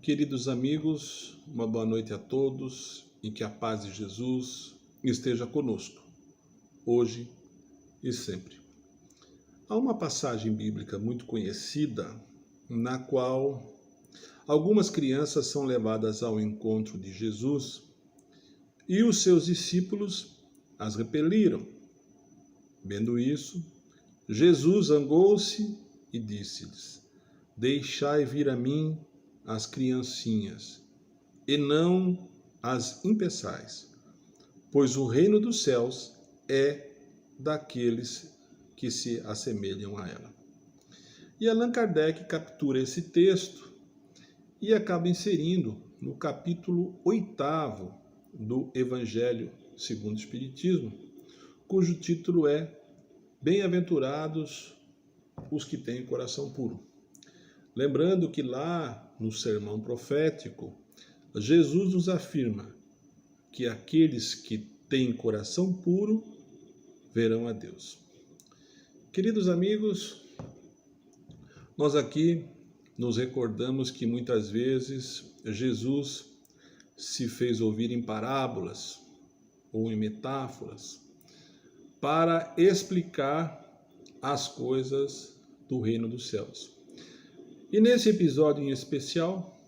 Queridos amigos, uma boa noite a todos e que a paz de Jesus esteja conosco, hoje e sempre. Há uma passagem bíblica muito conhecida na qual algumas crianças são levadas ao encontro de Jesus e os seus discípulos as repeliram. Vendo isso, Jesus zangou-se e disse-lhes: Deixai vir a mim as criancinhas, e não as impeçais, pois o reino dos céus é daqueles que se assemelham a ela. E Allan Kardec captura esse texto e acaba inserindo no capítulo 8º do Evangelho segundo o Espiritismo, cujo título é Bem-aventurados os que têm coração puro. Lembrando que lá no sermão profético, Jesus nos afirma que aqueles que têm coração puro verão a Deus. Queridos amigos, nós aqui nos recordamos que muitas vezes Jesus se fez ouvir em parábolas ou em metáforas para explicar as coisas do reino dos céus. E nesse episódio em especial,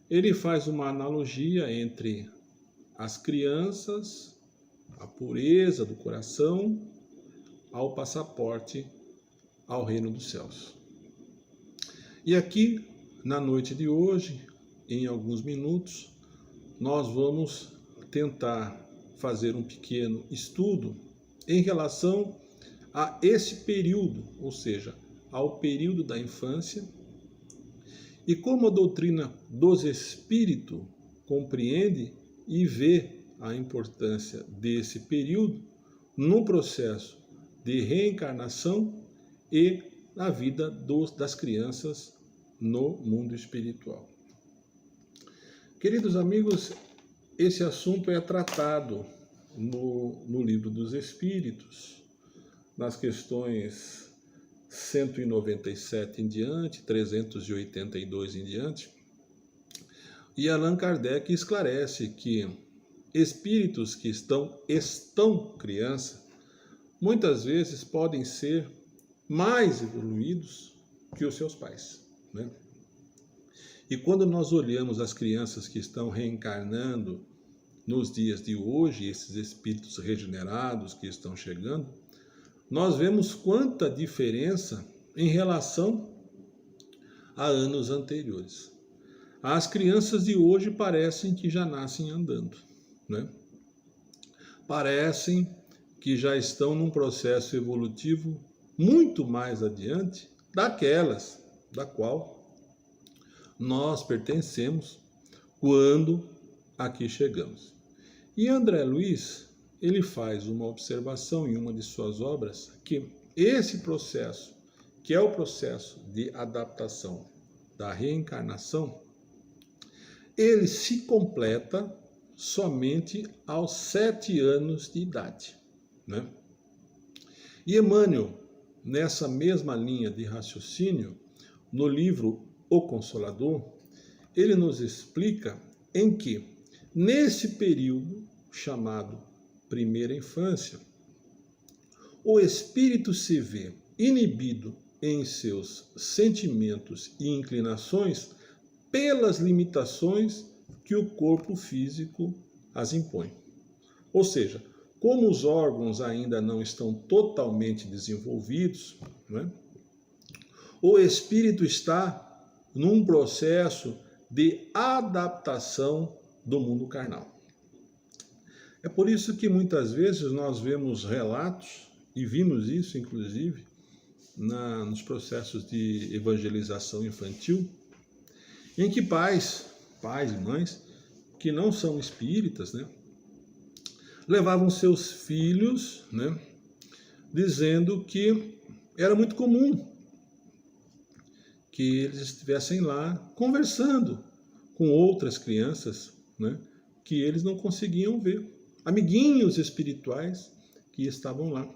ele faz uma analogia entre as crianças, a pureza do coração, ao passaporte ao reino dos céus. E aqui, na noite de hoje, em alguns minutos, nós vamos tentar fazer um pequeno estudo em relação a esse período, ou seja, ao período da infância, e como a doutrina dos espíritos compreende e vê a importância desse período no processo de reencarnação e na vida das crianças no mundo espiritual. Queridos amigos, esse assunto é tratado no Livro dos Espíritos, nas questões 197 em diante, 382 em diante, e Allan Kardec esclarece que espíritos que estão criança, muitas vezes podem ser mais evoluídos que os seus pais, né? E quando nós olhamos as crianças que estão reencarnando nos dias de hoje, esses espíritos regenerados que estão chegando, nós vemos quanta diferença em relação a anos anteriores. As crianças de hoje parecem que já nascem andando, né? Parecem que já estão num processo evolutivo muito mais adiante daquelas da qual nós pertencemos quando aqui chegamos. E André Luiz, ele faz uma observação em uma de suas obras que esse processo, que é o processo de adaptação da reencarnação, ele se completa somente aos 7 anos de idade, né? E Emmanuel, nessa mesma linha de raciocínio, no livro O Consolador, ele nos explica em que, nesse período chamado primeira infância, o espírito se vê inibido em seus sentimentos e inclinações pelas limitações que o corpo físico as impõe. Ou seja, como os órgãos ainda não estão totalmente desenvolvidos, né, o espírito está num processo de adaptação do mundo carnal. É por isso que muitas vezes nós vemos relatos, e vimos isso inclusive nos processos de evangelização infantil, em que pais e mães que não são espíritas, né, levavam seus filhos, né, dizendo que era muito comum que eles estivessem lá conversando com outras crianças, né, que eles não conseguiam ver. Amiguinhos espirituais que estavam lá.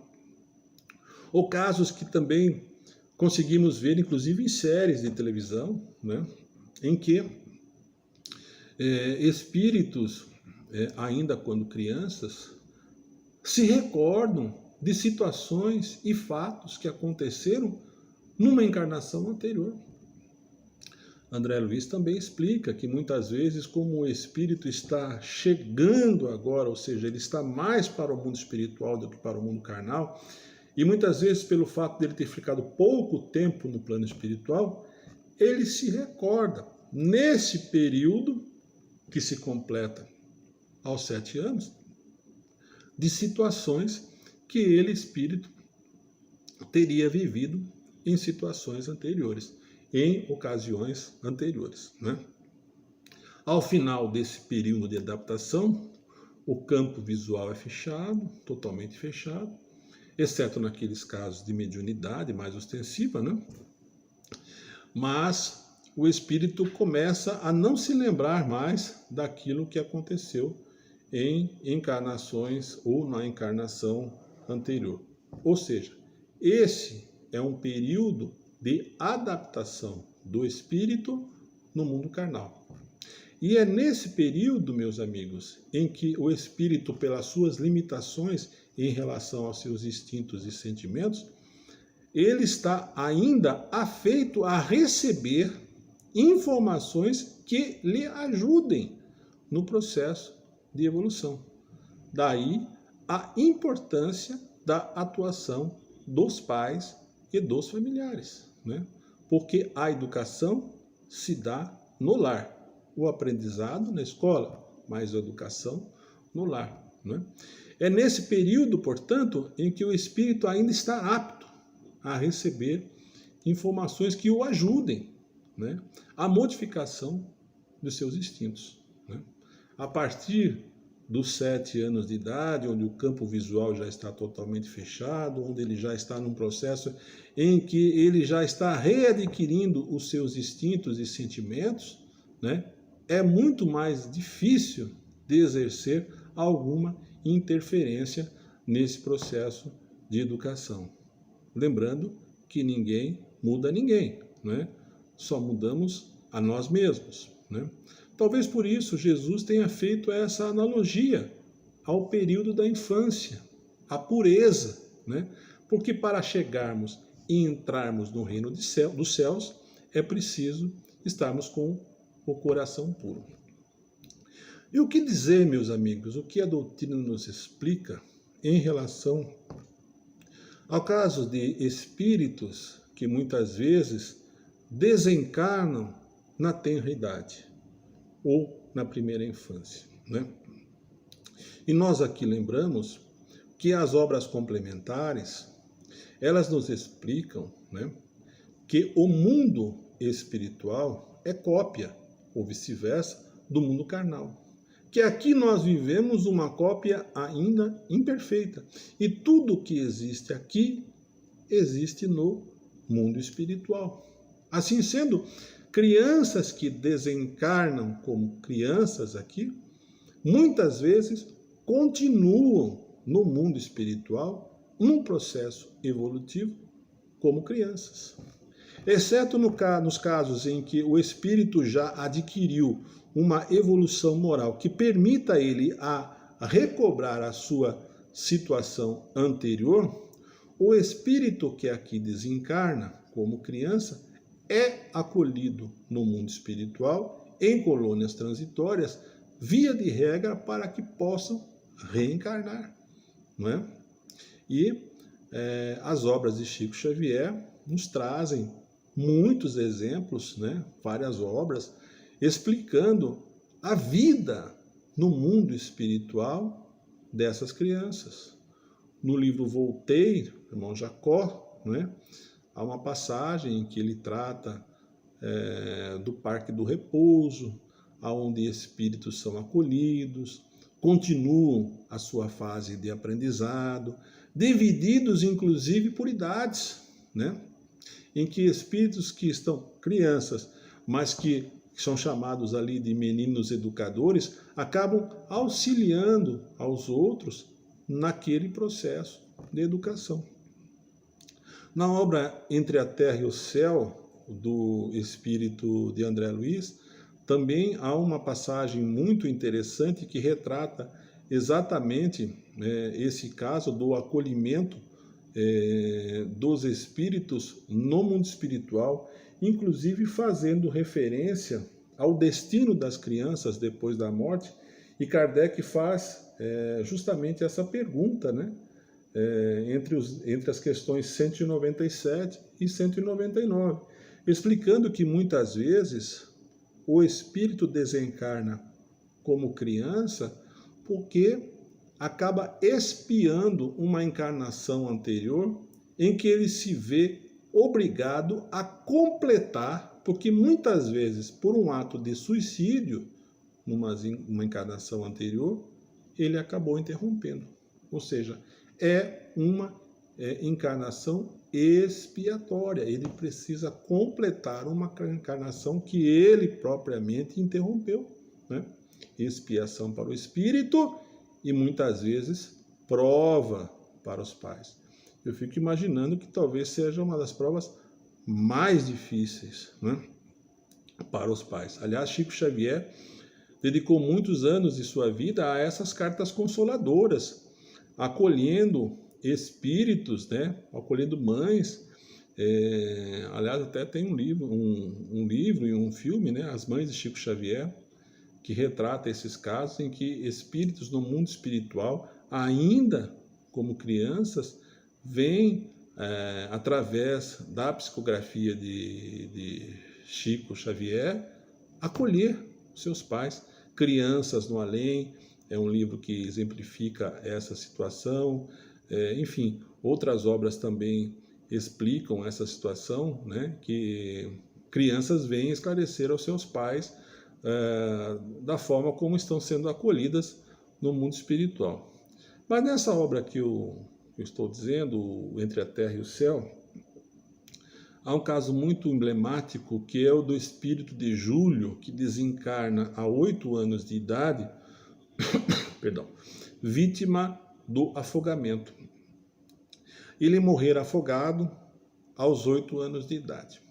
Ou casos que também conseguimos ver, inclusive em séries de televisão, né, em que Espíritos, ainda quando crianças, se recordam de situações e fatos que aconteceram numa encarnação anterior. André Luiz também explica que muitas vezes, como o espírito está chegando agora, ou seja, ele está mais para o mundo espiritual do que para o mundo carnal, e muitas vezes pelo fato dele ter ficado pouco tempo no plano espiritual, ele se recorda, nesse período que se completa aos 7 anos, de situações que ele, espírito, teria vivido em situações anteriores, em ocasiões anteriores, né? Ao final desse período de adaptação, o campo visual é fechado, totalmente fechado, exceto naqueles casos de mediunidade mais ostensiva, né? Mas o espírito começa a não se lembrar mais daquilo que aconteceu em encarnações ou na encarnação anterior. Ou seja, esse é um período de adaptação do espírito no mundo carnal. E é nesse período, meus amigos, em que o espírito, pelas suas limitações em relação aos seus instintos e sentimentos, ele está ainda afeito a receber informações que lhe ajudem no processo de evolução. Daí a importância da atuação dos pais e dos familiares, né? Porque a educação se dá no lar, o aprendizado na escola, mas a educação no lar, né? É nesse período, portanto, em que o espírito ainda está apto a receber informações que o ajudem, né, à modificação dos seus instintos, né? A partir dos 7 anos de idade, onde o campo visual já está totalmente fechado, onde ele já está num processo em que ele já está readquirindo os seus instintos e sentimentos, né, é muito mais difícil de exercer alguma interferência nesse processo de educação. Lembrando que ninguém muda ninguém, né? Só mudamos a nós mesmos, né? Talvez por isso Jesus tenha feito essa analogia ao período da infância, a pureza, né? Porque para chegarmos e entrarmos no reino dos céus, é preciso estarmos com o coração puro. E o que dizer, meus amigos, o que a doutrina nos explica em relação ao caso de espíritos que muitas vezes desencarnam na tenra idade ou na primeira infância, né? E nós aqui lembramos que as obras complementares, elas nos explicam, né, que o mundo espiritual é cópia, ou vice-versa, do mundo carnal. Que aqui nós vivemos uma cópia ainda imperfeita. E tudo que existe aqui, existe no mundo espiritual. Assim sendo, crianças que desencarnam como crianças aqui, muitas vezes continuam no mundo espiritual num processo evolutivo como crianças. Exceto nos casos em que o espírito já adquiriu uma evolução moral que permita ele a recobrar a sua situação anterior, o espírito que aqui desencarna como criança é acolhido no mundo espiritual em colônias transitórias, via de regra, para que possam reencarnar, não é? E as obras de Chico Xavier nos trazem muitos exemplos, né? Várias obras, explicando a vida no mundo espiritual dessas crianças. No livro Voltei, irmão Jacó, né? Há uma passagem em que ele trata do Parque do Repouso, onde espíritos são acolhidos, continuam a sua fase de aprendizado, divididos inclusive por idades, né? Em que espíritos que estão crianças, mas que são chamados ali de meninos educadores, acabam auxiliando aos outros naquele processo de educação. Na obra Entre a Terra e o Céu, do espírito de André Luiz, Também há uma passagem muito interessante que retrata exatamente esse caso do acolhimento dos espíritos no mundo espiritual, inclusive fazendo referência ao destino das crianças depois da morte. E Kardec faz justamente essa pergunta, né? Entre as questões 197 e 199, explicando que muitas vezes o espírito desencarna como criança porque acaba expiando uma encarnação anterior em que ele se vê obrigado a completar, porque muitas vezes, por um ato de suicídio, numa encarnação anterior, ele acabou interrompendo. Ou seja, é uma encarnação expiatória. Ele precisa completar uma encarnação que ele propriamente interrompeu, né? Expiação para o espírito e muitas vezes prova para os pais. Eu fico imaginando que talvez seja uma das provas mais difíceis, né, para os pais. Aliás, Chico Xavier dedicou muitos anos de sua vida a essas cartas consoladoras, acolhendo espíritos, né, acolhendo mães. Aliás, até tem um livro e um filme, né, As Mães de Chico Xavier, que retrata esses casos em que espíritos no mundo espiritual, ainda como crianças, vêm, através da psicografia de Chico Xavier, acolher seus pais. Crianças no Além é um livro que exemplifica essa situação. Enfim, outras obras também explicam essa situação, né, que crianças vêm esclarecer aos seus pais da forma como estão sendo acolhidas no mundo espiritual. Mas nessa obra que eu estou dizendo, Entre a Terra e o Céu, há um caso muito emblemático que é o do espírito de Júlio, que desencarna a 8 anos de idade, perdão, vítima do afogamento. Ele morrera afogado aos 8 anos de idade,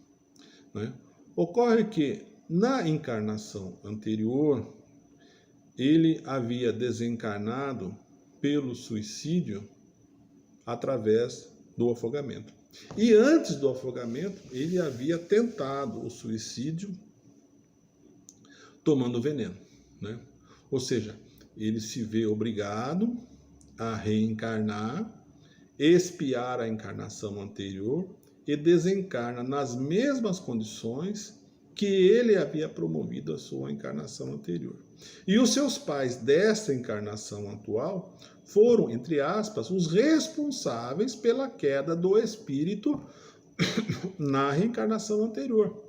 né? Ocorre que na encarnação anterior, ele havia desencarnado pelo suicídio através do afogamento. E antes do afogamento, ele havia tentado o suicídio tomando veneno, né? Ou seja, ele se vê obrigado a reencarnar, expiar a encarnação anterior e desencarna nas mesmas condições que ele havia promovido a sua encarnação anterior. E os seus pais desta encarnação atual foram, entre aspas, os responsáveis pela queda do espírito na reencarnação anterior.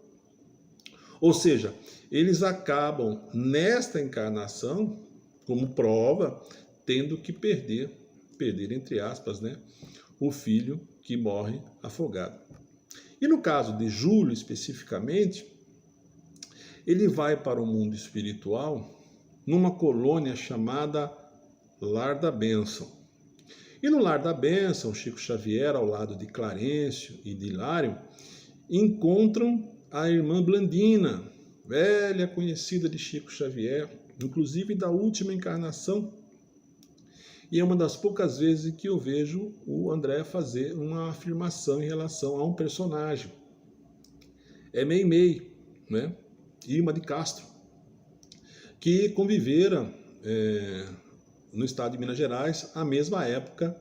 Ou seja, eles acabam, nesta encarnação, como prova, tendo que perder entre aspas, né, o filho que morre afogado. E no caso de Júlio, especificamente, ele vai para o mundo espiritual numa colônia chamada Lar da Bênção. E no Lar da Bênção, Chico Xavier, ao lado de Clarencio e de Hilário, encontram a irmã Blandina, velha conhecida de Chico Xavier, inclusive da última encarnação. E é uma das poucas vezes que eu vejo o André fazer uma afirmação em relação a um personagem. É Meimei, né? Irma de Castro, que conviveram no estado de Minas Gerais à mesma época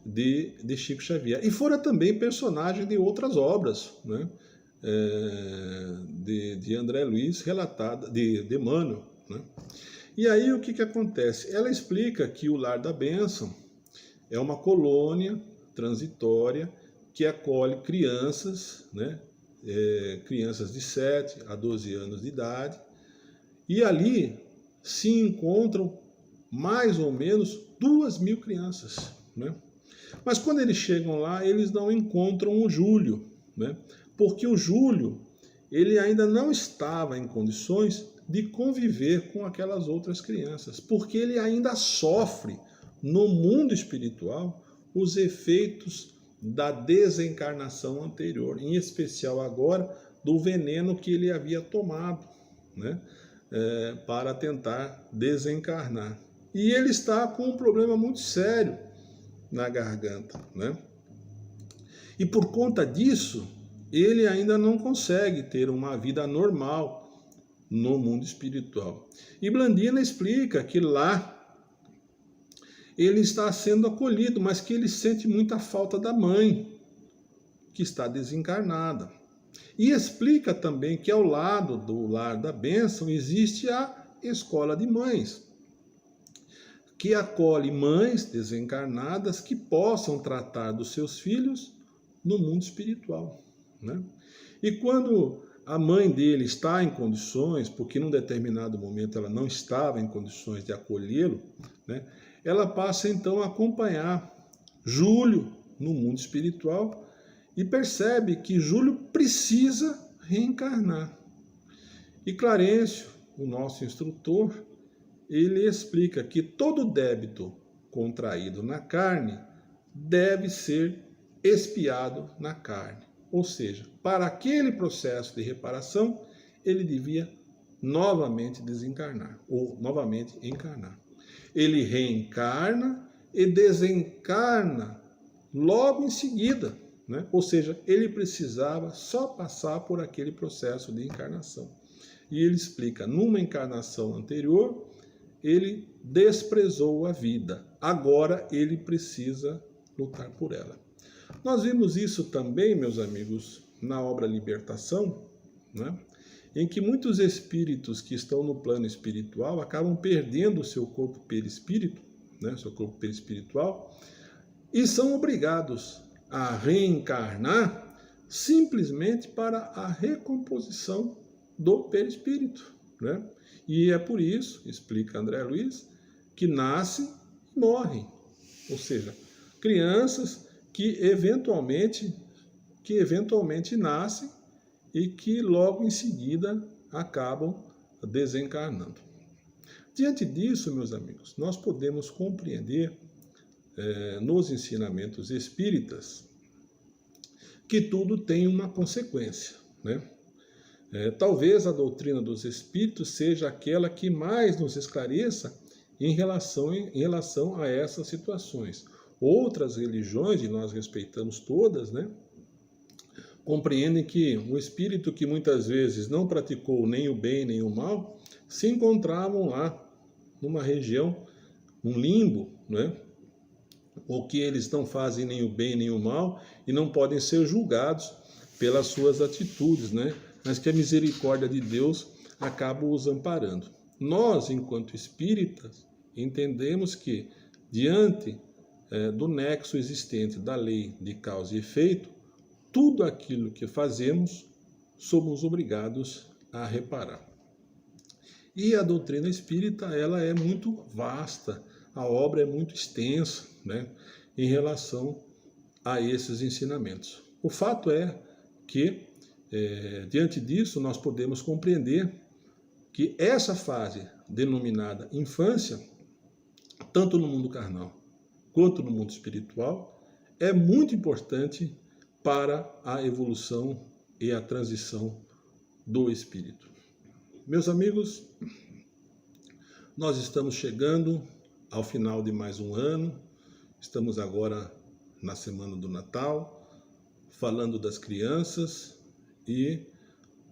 de Chico Xavier. E fora também personagem de outras obras, né? De André Luiz, relatada, de Emmanuel, né? E aí o que acontece? Ela explica que o Lar da Bênção é uma colônia transitória que acolhe crianças, né? Crianças de 7 a 12 anos de idade, e ali se encontram mais ou menos 2.000 crianças, né? Mas quando eles chegam lá, eles não encontram o Júlio, né? Porque o Júlio, ele ainda não estava em condições de conviver com aquelas outras crianças, porque ele ainda sofre no mundo espiritual os efeitos da desencarnação anterior, em especial agora do veneno que ele havia tomado, né? para tentar desencarnar. E ele está com um problema muito sério na garganta, né? E por conta disso, ele ainda não consegue ter uma vida normal no mundo espiritual. E Blandina explica que lá ele está sendo acolhido, mas que ele sente muita falta da mãe, que está desencarnada. E explica também que ao lado do lar da bênção existe a escola de mães, que acolhe mães desencarnadas que possam tratar dos seus filhos no mundo espiritual, né? E quando a mãe dele está em condições, porque num determinado momento ela não estava em condições de acolhê-lo, né? Ela passa então a acompanhar Júlio no mundo espiritual e percebe que Júlio precisa reencarnar. E Clarencio, o nosso instrutor, ele explica que todo débito contraído na carne deve ser expiado na carne. Ou seja, para aquele processo de reparação, ele devia novamente desencarnar, ou novamente encarnar. Ele reencarna e desencarna logo em seguida, né? Ou seja, ele precisava só passar por aquele processo de encarnação. E ele explica, numa encarnação anterior, ele desprezou a vida, agora ele precisa lutar por ela. Nós vimos isso também, meus amigos, na obra Libertação, né? Em que muitos espíritos que estão no plano espiritual acabam perdendo o seu corpo perispírito, né? Seu corpo perispiritual, e são obrigados a reencarnar simplesmente para a recomposição do perispírito, né? E é por isso, explica André Luiz, que nascem e morrem. Ou seja, crianças que eventualmente nascem e que logo em seguida acabam desencarnando. Diante disso, meus amigos, nós podemos compreender nos ensinamentos espíritas que tudo tem uma consequência, né? Talvez a doutrina dos espíritos seja aquela que mais nos esclareça em relação a essas situações. Outras religiões, e nós respeitamos todas, né, compreendem que um espírito que muitas vezes não praticou nem o bem nem o mal, se encontravam lá numa região, um limbo, né, ou que eles não fazem nem o bem nem o mal e não podem ser julgados pelas suas atitudes, né, mas que a misericórdia de Deus acaba os amparando. Nós, enquanto espíritas, entendemos que, diante do nexo existente da lei de causa e efeito, tudo aquilo que fazemos, somos obrigados a reparar. E a doutrina espírita, ela é muito vasta, a obra é muito extensa, né, em relação a esses ensinamentos. O fato é que, diante disso, nós podemos compreender que essa fase, denominada infância, tanto no mundo carnal quanto no mundo espiritual, é muito importante para a evolução e a transição do espírito. Meus amigos, nós estamos chegando ao final de mais um ano, estamos agora na semana do Natal, falando das crianças e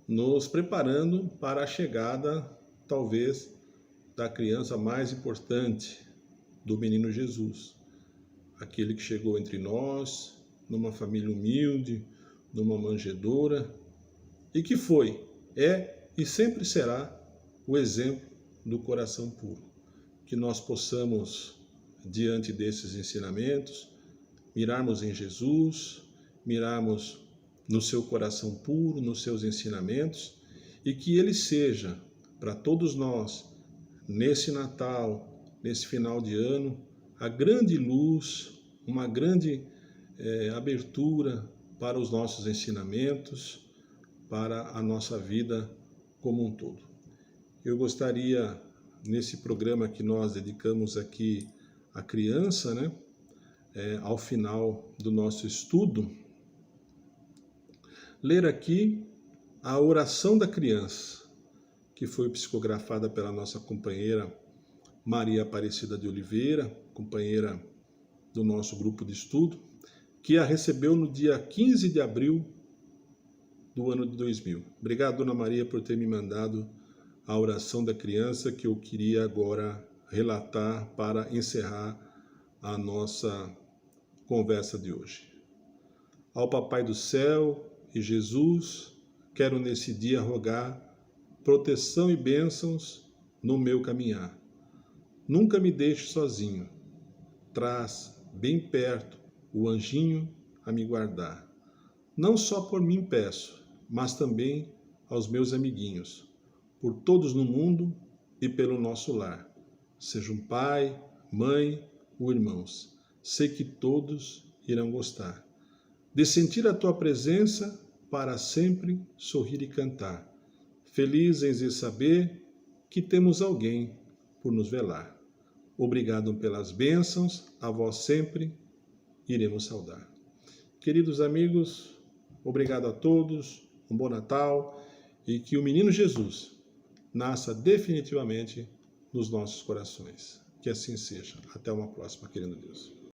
nos preparando para a chegada, talvez, da criança mais importante, do menino Jesus, aquele que chegou entre nós, numa família humilde, numa manjedoura, e que foi, é e sempre será o exemplo do coração puro. Que nós possamos, diante desses ensinamentos, mirarmos em Jesus, mirarmos no seu coração puro, nos seus ensinamentos, e que ele seja, para todos nós, nesse Natal, nesse final de ano, a grande luz, uma grande abertura para os nossos ensinamentos, para a nossa vida como um todo. Eu gostaria, nesse programa que nós dedicamos aqui à criança, né, ao final do nosso estudo, ler aqui a oração da criança, que foi psicografada pela nossa companheira Maria Aparecida de Oliveira, companheira do nosso grupo de estudo, que a recebeu no dia 15 de abril do ano de 2000. Obrigado, Dona Maria, por ter me mandado a oração da criança que eu queria agora relatar para encerrar a nossa conversa de hoje. Ao Papai do Céu e Jesus, quero nesse dia rogar proteção e bênçãos no meu caminhar. Nunca me deixe sozinho. Traz bem perto o anjinho a me guardar. Não só por mim peço, mas também aos meus amiguinhos, por todos no mundo e pelo nosso lar. Sejam pai, mãe ou irmãos. Sei que todos irão gostar de sentir a tua presença para sempre sorrir e cantar. Felizes em saber que temos alguém por nos velar. Obrigado pelas bênçãos, a vós sempre iremos saudar. Queridos amigos, obrigado a todos, um bom Natal e que o menino Jesus nasça definitivamente nos nossos corações. Que assim seja. Até uma próxima, querido Deus.